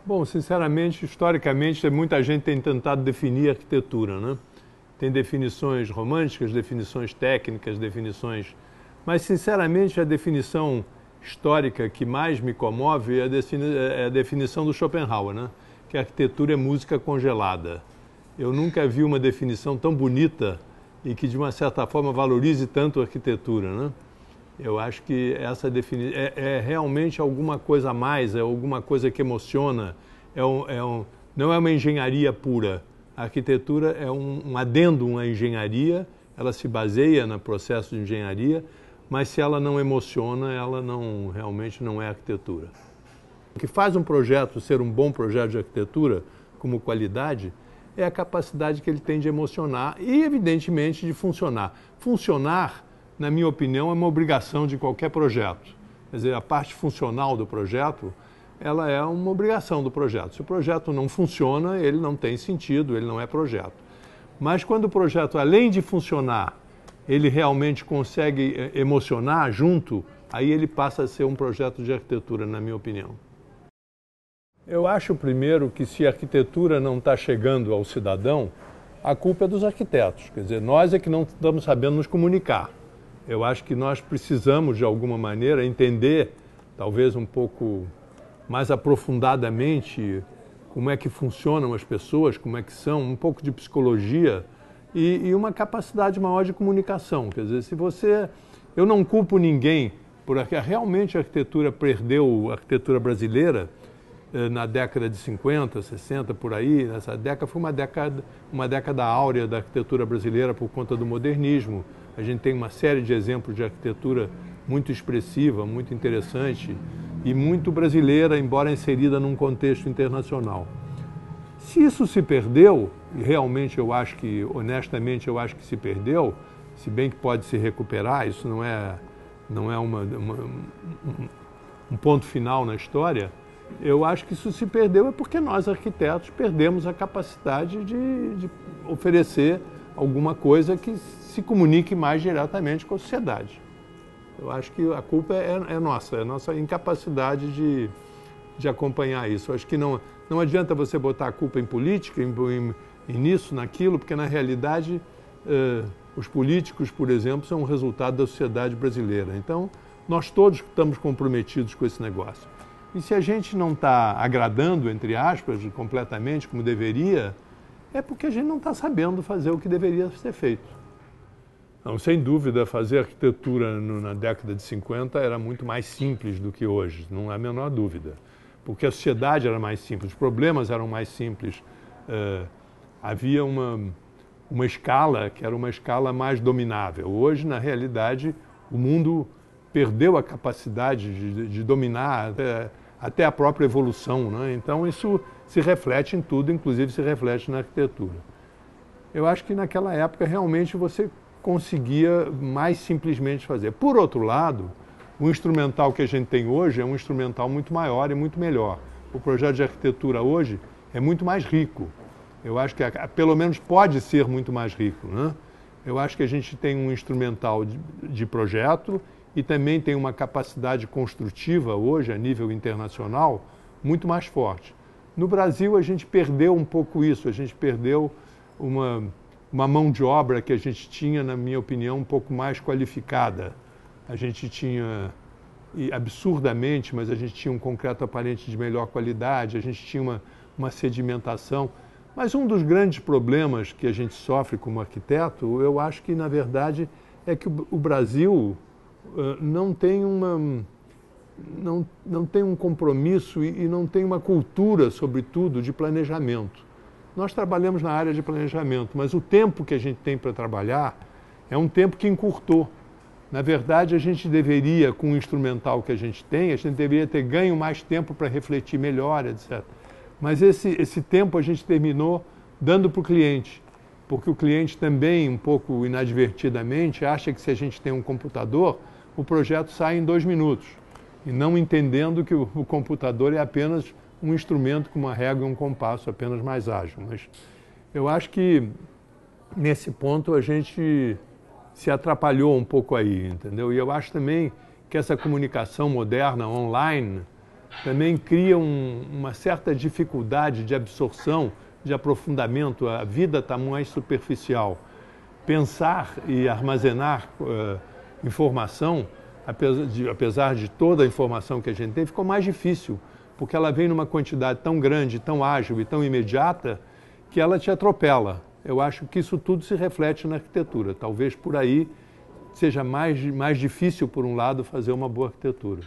Bom, sinceramente, historicamente, muita gente tem tentado definir arquitetura, né? Tem definições românticas, definições técnicas, definições... Mas, sinceramente, a definição histórica que mais me comove é a definição do Schopenhauer, né? Que a arquitetura é música congelada. Eu nunca vi uma definição tão bonita e que, de uma certa forma, valorize tanto a arquitetura, né? Eu acho que essa definição é realmente alguma coisa a mais, é alguma coisa que emociona, não é uma engenharia pura. A arquitetura é um adendo à engenharia, ela se baseia no processo de engenharia, mas se ela não emociona, ela realmente não é arquitetura. O que faz um projeto ser um bom projeto de arquitetura, como qualidade, é a capacidade que ele tem de emocionar e, evidentemente, de funcionar. Funcionar, na minha opinião, é uma obrigação de qualquer projeto. Quer dizer, a parte funcional do projeto, ela é uma obrigação do projeto. Se o projeto não funciona, ele não tem sentido, ele não é projeto. Mas quando o projeto, além de funcionar, ele realmente consegue emocionar junto, aí ele passa a ser um projeto de arquitetura, na minha opinião. Eu acho, primeiro, que se a arquitetura não está chegando ao cidadão, a culpa é dos arquitetos. Quer dizer, nós é que não estamos sabendo nos comunicar. Eu acho que nós precisamos, de alguma maneira, entender, talvez um pouco mais aprofundadamente, como é que funcionam as pessoas, como é que são, um pouco de psicologia e uma capacidade maior de comunicação. Quer dizer, eu não culpo ninguém, porque realmente a arquitetura perdeu, a arquitetura brasileira, na década de 50, 60, por aí. Essa década foi uma década áurea da arquitetura brasileira por conta do modernismo. A gente tem uma série de exemplos de arquitetura muito expressiva, muito interessante e muito brasileira, embora inserida num contexto internacional. Se isso se perdeu, e realmente eu acho que, honestamente, eu acho que se perdeu, se bem que pode se recuperar, isso não é um ponto final na história, eu acho que isso se perdeu é porque nós, arquitetos, perdemos a capacidade de oferecer alguma coisa que se comunique mais diretamente com a sociedade. Eu acho que a culpa é nossa, é a nossa incapacidade de acompanhar isso. Eu acho que não adianta você botar a culpa em política, nisso, naquilo, porque na realidade os políticos, por exemplo, são um resultado da sociedade brasileira. Então, nós todos estamos comprometidos com esse negócio. E se a gente não está agradando, entre aspas, completamente como deveria, é porque a gente não está sabendo fazer o que deveria ser feito. Não, sem dúvida, fazer arquitetura na década de 50 era muito mais simples do que hoje, não há a menor dúvida. Porque a sociedade era mais simples, os problemas eram mais simples. Havia uma escala que era uma escala mais dominável. Hoje, na realidade, o mundo perdeu a capacidade de dominar até a própria evolução, né? Então isso se reflete em tudo, inclusive se reflete na arquitetura. Eu acho que naquela época realmente você conseguia mais simplesmente fazer. Por outro lado, o instrumental que a gente tem hoje é um instrumental muito maior e muito melhor. O projeto de arquitetura hoje é muito mais rico. Eu acho que pelo menos pode ser muito mais rico, né? Eu acho que a gente tem um instrumental de projeto e também tem uma capacidade construtiva hoje, a nível internacional, muito mais forte. No Brasil, a gente perdeu um pouco isso, a gente perdeu uma mão de obra que a gente tinha, na minha opinião, um pouco mais qualificada. A gente tinha, absurdamente, mas a gente tinha um concreto aparente de melhor qualidade, a gente tinha uma sedimentação. Mas um dos grandes problemas que a gente sofre como arquiteto, eu acho que, na verdade, é que o Brasil não tem um compromisso e não tem uma cultura, sobretudo, de planejamento. Nós trabalhamos na área de planejamento, mas o tempo que a gente tem para trabalhar é um tempo que encurtou. Na verdade, a gente deveria, com o instrumental que a gente tem, a gente deveria ter ganho mais tempo para refletir melhor, etc. Mas esse tempo a gente terminou dando para o cliente, porque o cliente também, um pouco inadvertidamente, acha que se a gente tem um computador, o projeto sai em 2 minutos, e não entendendo que o computador é apenas um instrumento com uma régua e um compasso apenas mais ágil. Mas eu acho que, nesse ponto, a gente se atrapalhou um pouco aí, entendeu? E eu acho também que essa comunicação moderna, online, também cria uma certa dificuldade de absorção, de aprofundamento. A vida está mais superficial. Pensar e armazenar informação, apesar de toda a informação que a gente tem, ficou mais difícil, porque ela vem numa quantidade tão grande, tão ágil e tão imediata, que ela te atropela. Eu acho que isso tudo se reflete na arquitetura. Talvez por aí seja mais difícil, por um lado, fazer uma boa arquitetura.